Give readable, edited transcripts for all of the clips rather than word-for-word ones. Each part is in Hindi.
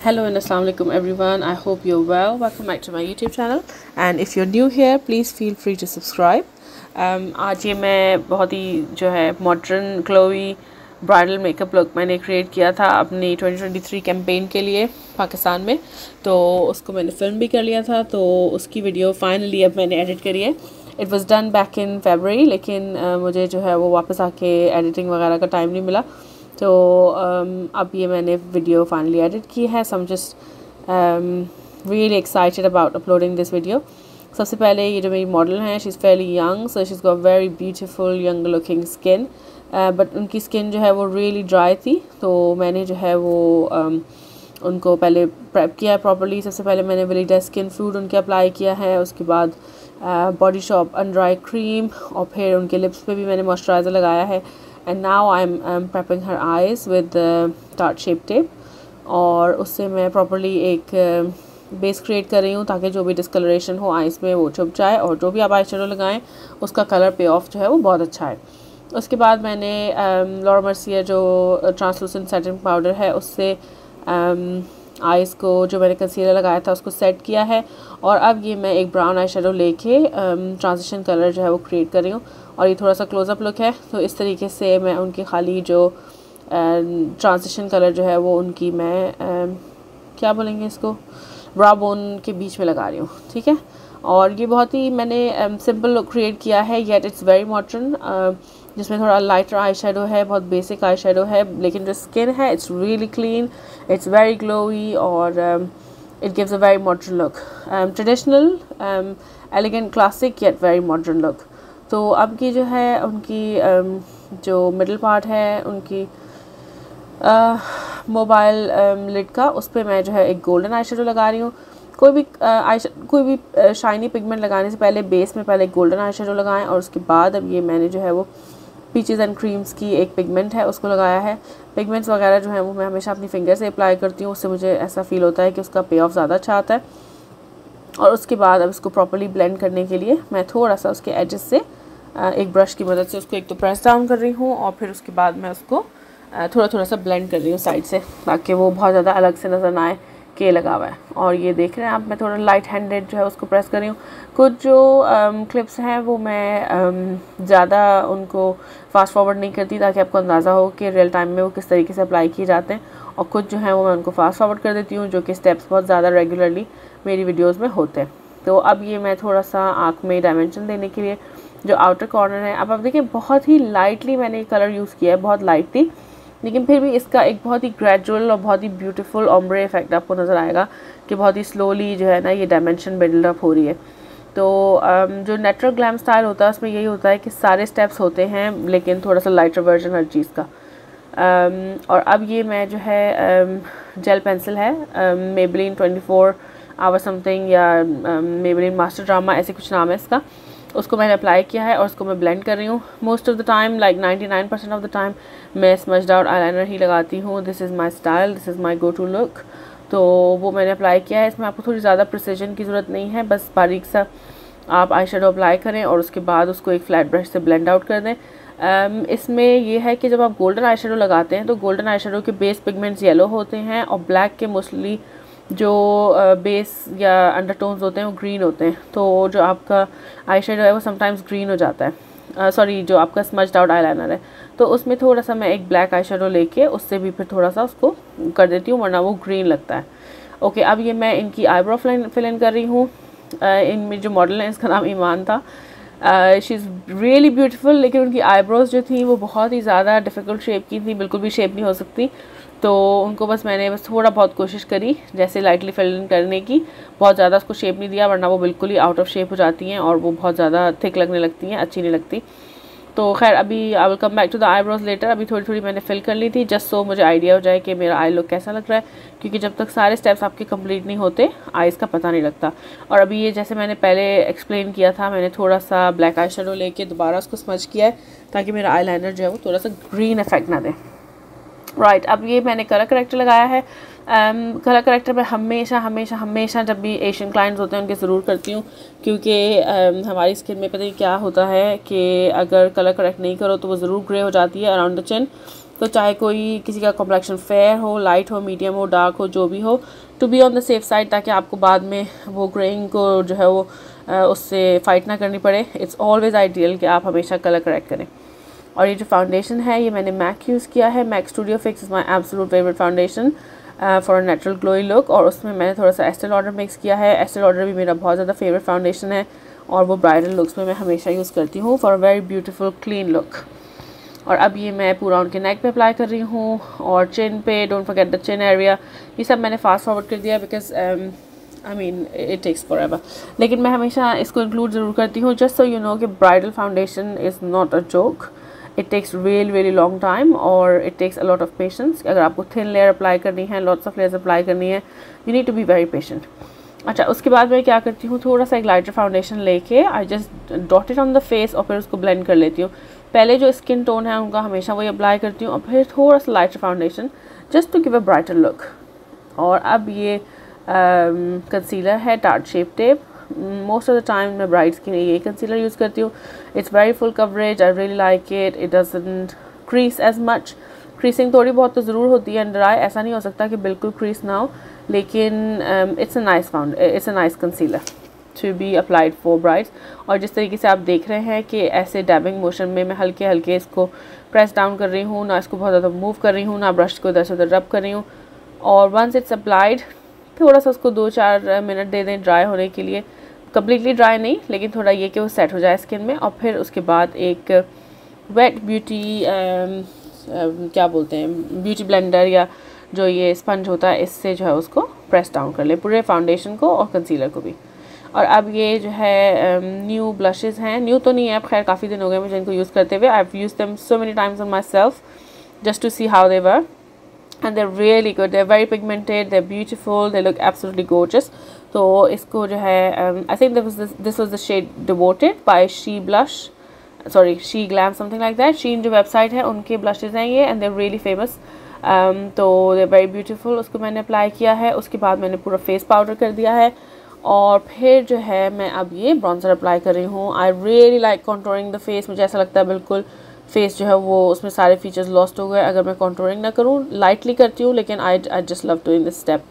Hello and assalamu alaikum everyone. I hope you're well. Welcome back to my YouTube channel and if you're new here please feel free to subscribe. आज ये मैं बहुत ही जो है modern glowy bridal makeup look मैंने क्रिएट किया था अपनी 2023 कैंपेन के लिए पाकिस्तान में, तो उसको मैंने फिल्म भी कर लिया था। तो उसकी वीडियो फाइनली अब मैंने एडिट करी है। It was done back in February, लेकिन मुझे जो है वो वापस आके एडिटिंग वगैरह का टाइम नहीं मिला। तो अब ये मैंने वीडियो फाइनली एडिट की है। So I am just really excited about uploading this video. सबसे पहले ये जो मेरी मॉडल हैं, she is fairly young, so she is got very beautiful young looking skin, but उनकी स्किन जो है वो रियली ड्राई थी। तो मैंने जो है वो उनको पहले प्रेप किया है प्रॉपर्ली। सबसे पहले मैंने वेलिडा स्किन फूड उनके अप्लाई किया है, उसके बाद body shop under eye cream, और फिर उनके लिप्स पे भी मैंने मॉइस्चराइज़र लगाया है। And now I am prepping her eyes with tart shape tape, और उससे मैं प्रॉपर्ली एक बेस क्रिएट कर रही हूँ ताकि जो भी डिस्कलरेशन हो आइज़ में वो छुप जाए, और जो भी आप आई शेडो लगाएं उसका कलर पे ऑफ जो है वो बहुत अच्छा है। उसके बाद मैंने लॉर्ड मर्सियर जो ट्रांसलूसेंट सेटिंग पाउडर है उससे आइज़ को जो मैंने कंसीलर लगाया था उसको सेट किया है, और अब ये मैं एक ब्राउन आई शेडो लेके ट्रांजिशन कलर जो है वो क्रिएट कर रही हूँ। और ये थोड़ा सा क्लोज़अप लुक है, तो इस तरीके से मैं उनकी खाली जो ट्रांजिशन कलर जो है वो उनकी मैं क्या बोलेंगे इसको, ब्रा बोन के बीच में लगा रही हूँ, ठीक है। और ये बहुत ही मैंने सिंपल लुक क्रिएट किया है, येट इट्स वेरी मॉडर्न, जिसमें थोड़ा लाइटर आई शेडो है, बहुत बेसिक आई शेडो है, लेकिन जो स्किन है it's really clean, it's very glowy, और it gives a very modern look, traditional elegant classic yet very modern look. तो अब की जो है उनकी जो मिडल पार्ट है उनकी मोबाइल लिड का, उस पर मैं जो है एक गोल्डन आई शेडो लगा रही हूँ। कोई भी शाइनी पिगमेंट लगाने से पहले बेस में पहले गोल्डन आई शेडो लगाएं, और उसके बाद अब ये मैंने जो है वो पीचेस एंड क्रीम्स की एक पिगमेंट है उसको लगाया है। पिगमेंट्स वगैरह जो है वो मैं हमेशा अपनी फिंगर से अप्लाई करती हूँ, उससे मुझे ऐसा फील होता है कि उसका पे ऑफ ज़्यादा अच्छा आता है। और उसके बाद अब इसको प्रॉपर्ली ब्लेंड करने के लिए मैं थोड़ा सा उसके एजेस से एक ब्रश की मदद से उसको एक तो प्रेस डाउन कर रही हूँ, और फिर उसके बाद मैं उसको थोड़ा सा ब्लेंड कर रही हूँ साइड से, ताकि वो बहुत ज़्यादा अलग से नज़र ना आए के लगा हुआ है। और ये देख रहे हैं आप, मैं थोड़ा लाइट हैंडेड जो है उसको प्रेस कर रही हूँ। कुछ जो क्लिप्स हैं वो मैं ज़्यादा उनको फास्ट फॉरवर्ड नहीं करती, ताकि आपको अंदाज़ा हो कि रियल टाइम में वो किस तरीके से अप्लाई किए जाते हैं, और कुछ जो है वो मैं उनको फास्ट फॉरवर्ड कर देती हूँ, जो कि स्टेप्स बहुत ज़्यादा रेगुलरली मेरी वीडियोज़ में होते हैं। तो अब ये मैं थोड़ा सा आँख में डायमेंशन देने के लिए जो आउटर कॉर्नर है, अब आप देखिए बहुत ही लाइटली मैंने कलर यूज़ किया है, बहुत लाइटली, लेकिन फिर भी इसका एक बहुत ही ग्रेजुअल और बहुत ही ब्यूटीफुल ओम्ब्रे इफेक्ट आपको नज़र आएगा कि बहुत ही स्लोली जो है ना ये डायमेंशन बिल्डअप हो रही है। तो जो नेचुरल ग्लैम स्टाइल होता है उसमें यही होता है कि सारे स्टेप्स होते हैं, लेकिन थोड़ा सा लाइटर वर्जन हर चीज़ का। और अब ये मैं जो है जेल पेंसिल है, मेबलिन 24 आवर समथिंग या मेबलिन मास्टर ड्रामा ऐसे कुछ नाम है इसका, उसको मैंने अप्लाई किया है और उसको मैं ब्लेंड कर रही हूँ। Most of the time like 99% of the time मैं स्मज्ड आउट आईलाइनर ही लगाती हूँ। This is my style, this is my go to look. तो वो मैंने अप्लाई किया है। इसमें आपको थोड़ी ज़्यादा प्रिसीजन की ज़रूरत नहीं है, बस बारीक सा आप आई शेडो अप्लाई करें और उसके बाद उसको एक फ्लैट ब्रश से ब्लेंड आउट कर दें। इसमें ये है कि जब आप गोल्डन आई शेडो लगाते हैं तो गोल्डन आई शेडो के बेस पिगमेंट्स येलो होते हैं, और ब्लैक के मोस्टली जो बेस या अंडरटोन्स होते हैं वो ग्रीन होते हैं। तो जो आपका आई शेडो है वो समटाइम्स ग्रीन हो जाता है, सॉरी जो आपका स्मज्ड आउट आईलाइनर है, तो उसमें थोड़ा सा मैं एक ब्लैक आई शेडो लेके उससे भी फिर थोड़ा सा उसको कर देती हूँ, वरना वो ग्रीन लगता है। ओके, अब ये मैं इनकी आईब्रो फिल इन कर रही हूँ। इनमें जो मॉडल है इसका नाम ईमान था। शी इज़ रियली ब्यूटीफुल, लेकिन उनकी आईब्रोज़ जो थी वो बहुत ही ज़्यादा डिफ़िकल्ट शेप की थी, बिल्कुल भी शेप नहीं हो सकती। तो उनको मैंने थोड़ा बहुत कोशिश करी जैसे लाइटली फिल इन करने की, बहुत ज़्यादा उसको शेप नहीं दिया, वरना वो बिल्कुल ही आउट ऑफ शेप हो जाती हैं और वो बहुत ज़्यादा थिक लगने लगती हैं, अच्छी नहीं लगती। तो खैर अभी I will come back to the eyebrows later. अभी थोड़ी थोड़ी मैंने फिल कर ली थी, जस्ट सो मुझे आइडिया हो जाए कि मेरा आई लुक कैसा लग रहा है, क्योंकि जब तक सारे स्टेप्स आपके कंप्लीट नहीं होते आईज़ का पता नहीं लगता। और अभी ये जैसे मैंने पहले एक्सप्लेन किया था, मैंने थोड़ा सा ब्लैक आई शेडो लेके दोबारा उसको स्मज किया है ताकि मेरा आई लाइनर जो है वो थोड़ा सा ग्रीन इफेक्ट ना दे। राइट, अब ये मैंने कलर करेक्टर लगाया है। कलर करेक्टर मैं हमेशा जब भी एशियन क्लाइंट्स होते हैं उनके ज़रूर करती हूँ, क्योंकि हमारी स्किन में पता नहीं क्या होता है कि अगर कलर करेक्ट नहीं करो तो वो ज़रूर ग्रे हो जाती है अराउंड द चिन। तो चाहे कोई किसी का कॉम्प्लेक्शन फेयर हो, लाइट हो, मीडियम हो, डार्क हो, जो भी हो, to be on the safe side, ताकि आपको बाद में वो ग्रेइंग को जो है वो उससे फाइट ना करनी पड़े। इट्स ऑलवेज़ आइडियल कि आप हमेशा कलर करेक्ट करें। और ये जो फाउंडेशन है ये मैंने मैक यूज़ किया है। MAC studio fix is my absolute favourite foundation for a natural glowy look. और उसमें मैंने थोड़ा सा एस्टे लॉडर मिक्स किया है। एस्टे लॉडर भी मेरा बहुत ज़्यादा फेवरेट फाउंडेशन है और वो ब्राइडल लुक्स में मैं हमेशा यूज़ करती हूँ for a very beautiful clean look. और अब ये मैं पूरा उनके नेक पे अप्लाई कर रही हूँ और चिन पे, don't forget the chin area. ये सब मैंने फास्ट फॉरवर्ड कर दिया because I mean it takes forever, लेकिन मैं हमेशा इसको इंक्लूड ज़रूर करती हूँ जस्ट सो यू नो कि bridal foundation is not a joke. It takes really long time और it takes a lot of patience. अगर आपको थिन लेयर अप्लाई करनी है, लॉट्स ऑफ लेयर्स अप्लाई करनी है, you need to be very patient. अच्छा, उसके बाद मैं क्या करती हूँ, थोड़ा सा एक लाइटर फाउंडेशन लेके I just dot it on the face और फिर उसको ब्लेंड कर लेती हूँ। पहले जो स्किन टोन है उनका हमेशा वही अप्लाई करती हूँ और फिर थोड़ा सा lighter foundation just to give a brighter look. और अब ये कंसीलर है tarte shape tape. Most of the time मैं ब्राइड्स के लिए ये कंसीलर यूज़ करती हूँ। It's very full coverage, I really like it. It doesn't crease as much. Creasing थोड़ी बहुत तो ज़रूर होती है अंडर आई, ऐसा नहीं हो सकता कि बिल्कुल क्रीज ना हो, लेकिन it's a nice concealer to be applied for brides. और जिस तरीके से आप देख रहे हैं कि ऐसे डैबिंग मोशन में मैं हल्के हल्के इसको प्रेस डाउन कर रही हूँ, ना इसको बहुत ज़्यादा मूव कर रही हूँ, ना ब्रश को इधर से उधर रब कर रही हूँ। और वंस इट्स अप्लाइड थोड़ा सा उसको 2-4 मिनट दे दें ड्राई होने के लिए। कम्प्लीटली ड्राई नहीं, लेकिन थोड़ा ये कि वो सेट हो जाए स्किन में। और फिर उसके बाद एक वेट ब्यूटी क्या बोलते हैं, ब्यूटी ब्लेंडर या जो ये स्पंज होता है, इससे जो है उसको प्रेस डाउन कर ले पूरे फाउंडेशन को और कंसीलर को भी। और अब ये जो है न्यू ब्लशेस हैं, न्यू तो नहीं है, अब खैर काफ़ी दिन हो गए मुझे इनको यूज़ करते हुए। I have used them so many times on myself just to see how they were and they're really good. They're very pigmented, they're beautiful, they look absolutely gorgeous. तो इसको जो है I think this was the shade Devoted by She Blush, sorry She Glam, something like that. Shein जो वेबसाइट है उनके ब्लशेज़ हैं ये and they're really famous. तो they're very beautiful. उसको मैंने अप्लाई किया है। उसके बाद मैंने पूरा फेस पाउडर कर दिया है और फिर जो है मैं अब ये ब्रॉन्जर अप्लाई कर रही हूँ। आई really like contouring the face. मुझे ऐसा लगता है बिल्कुल फेस जो है वो उसमें सारे फीचर्स लॉस्ट हो गए अगर मैं कॉन्टोरिंग ना करूँ। लाइटली करती हूँ लेकिन I just love doing this step.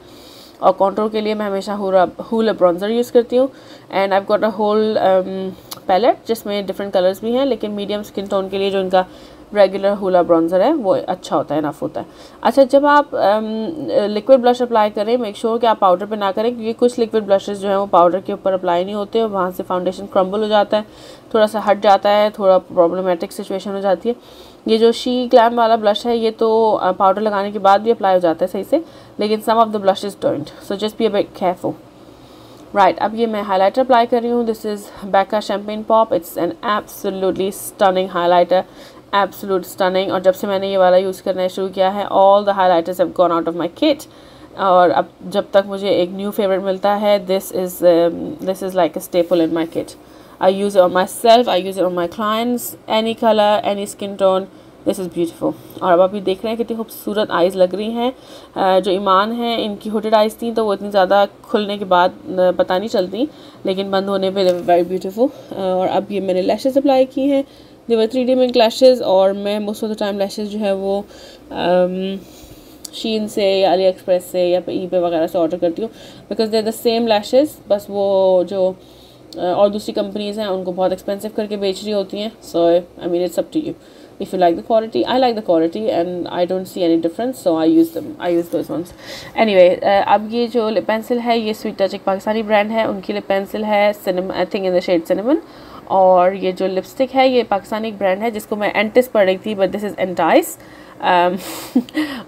और कॉन्टोर के लिए मैं हमेशा हूला ब्रॉन्जर यूज़ करती हूँ and I got a whole palette जिसमें डिफरेंट कलर्स भी हैं, लेकिन मीडियम स्किन टोन के लिए जो इनका रेगुलर हूला ब्रॉन्जर है वो अच्छा होता है, इनफ होता है। अच्छा, जब आप लिक्विड ब्लश अप्लाई करें मेक श्योर कि आप पाउडर पे ना करें, क्योंकि कुछ लिक्विड ब्लशेस जो हैं वो पाउडर के ऊपर अप्लाई नहीं होते और वहाँ से फाउंडेशन क्रम्बल हो जाता है, थोड़ा सा हट जाता है, थोड़ा प्रॉब्लमेटिक सिचुएशन हो जाती है। ये जो शी ग्लैम वाला ब्लश है ये तो पाउडर लगाने के बाद भी अप्लाई हो जाता है सही से, लेकिन some of the blushes don't, so just be a bit careful. Right, अब ये मैं हाइलाइटर अप्लाई कर रही हूँ। This is Becca Champagne Pop. It's an absolutely stunning highlighter, absolute stunning. और जब से मैंने ये वाला यूज़ करना शुरू किया है all the highlighters have gone out of my kit. और अब जब तक मुझे एक न्यू फेवरेट मिलता है this is like a staple in my kit. I use it on my self, I use it on my clients, any colour, any skin tone, this is beautiful. और अब आप ये देख रहे हैं कितनी खूबसूरत आइज़ लग रही हैं। जो ईमान हैं इनकी हुडेड आइज़ थी तो वो इतनी ज़्यादा खुलने के बाद पता नहीं चलती, लेकिन बंद होने पे वेरी ब्यूटीफुल। और अब ये मैंने लैशेज़ अप्लाई की हैं। दे वर 3D मिंक लैशेज़ और मैं most of the time lashes जो है वो शीन से या अली एक्सप्रेस से या ईबे वगैरह से ऑर्डर करती हूँ, because they are the same lashes, बस वो जो और दूसरी कंपनीज़ हैं उनको बहुत एक्सपेंसिव करके बेच रही होती हैं। So I mean it's up to you if you like the quality. I like the quality and I don't see any difference, so I use them. I use those ones. Anyway, अब ये जो लिप पेंसिल है ये स्वीट टच एक पाकिस्तानी ब्रांड है, उनकी लिप पेंसिल है cinnamon, I think in the shade cinnamon. और ये जो लिपस्टिक है ये पाकिस्तानी एक ब्रांड है जिसको मैं एंटिस पढ़ रही थी, बट दिस इज़ एंटाइस।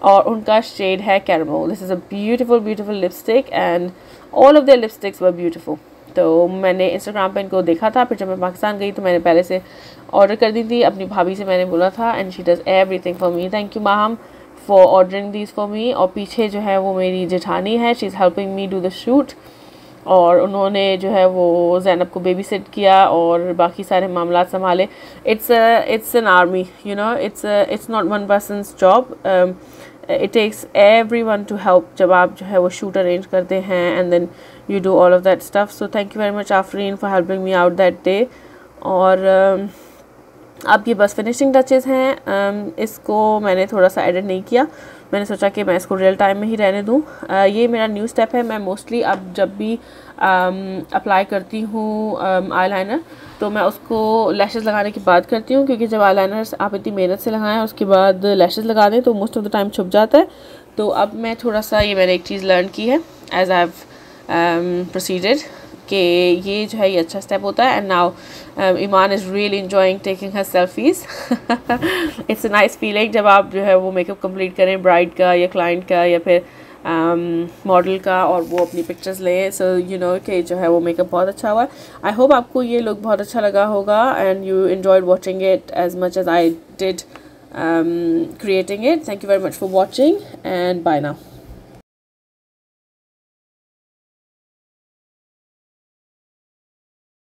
और उनका शेड है caramel. This is a beautiful lipstick and all of their lipsticks were beautiful. तो मैंने इंस्टाग्राम पे इनको देखा था, फिर जब मैं पाकिस्तान गई तो मैंने पहले से ऑर्डर कर दी थी। अपनी भाभी से मैंने बोला था and she does everything for me. Thank you Maham for ordering these for me. और पीछे जो है वो मेरी जेठानी है, she is helping me do the shoot. और उन्होंने जो है वो ज़ैनब को बेबी सिट किया और बाकी सारे मामला संभाले। It's an army, you know, it's not one person's job, it takes everyone to help जब आप जो है वो शूट अरेंज करते हैं and then you do all of that stuff. So thank you very much Afreen for helping me out that day. और अब ये बस फिनिशिंग टचेस हैं। इसको मैंने थोड़ा सा एडिट नहीं किया, मैंने सोचा कि मैं इसको रियल टाइम में ही रहने दूँ। ये मेरा न्यू स्टेप है। मैं मोस्टली अब जब भी अप्लाई करती हूँ आईलाइनर, तो मैं उसको लैशेस लगाने के बाद करती हूँ, क्योंकि जब आईलाइनर आप इतनी मेहनत से लगाएं उसके बाद लैशेस लगा दें तो मोस्ट ऑफ द टाइम छुप जाता है। तो अब मैं थोड़ा सा, ये मैंने एक चीज़ लर्न की है एज आई हैव प्रोसीडेड, कि ये जो है ये अच्छा स्टेप होता है। And now Iman is really enjoying taking her selfies. It's a nice feeling जब आप जो है वो मेकअप कंप्लीट करें ब्राइड का या क्लाइंट का या फिर मॉडल का, और वो अपनी पिक्चर्स लें। सो यू नो कि जो है वो मेकअप बहुत अच्छा हुआ है। आई होप आपको ये लुक बहुत अच्छा लगा होगा and you enjoyed watching it as much as I did creating it. Thank you very much for watching and bye now.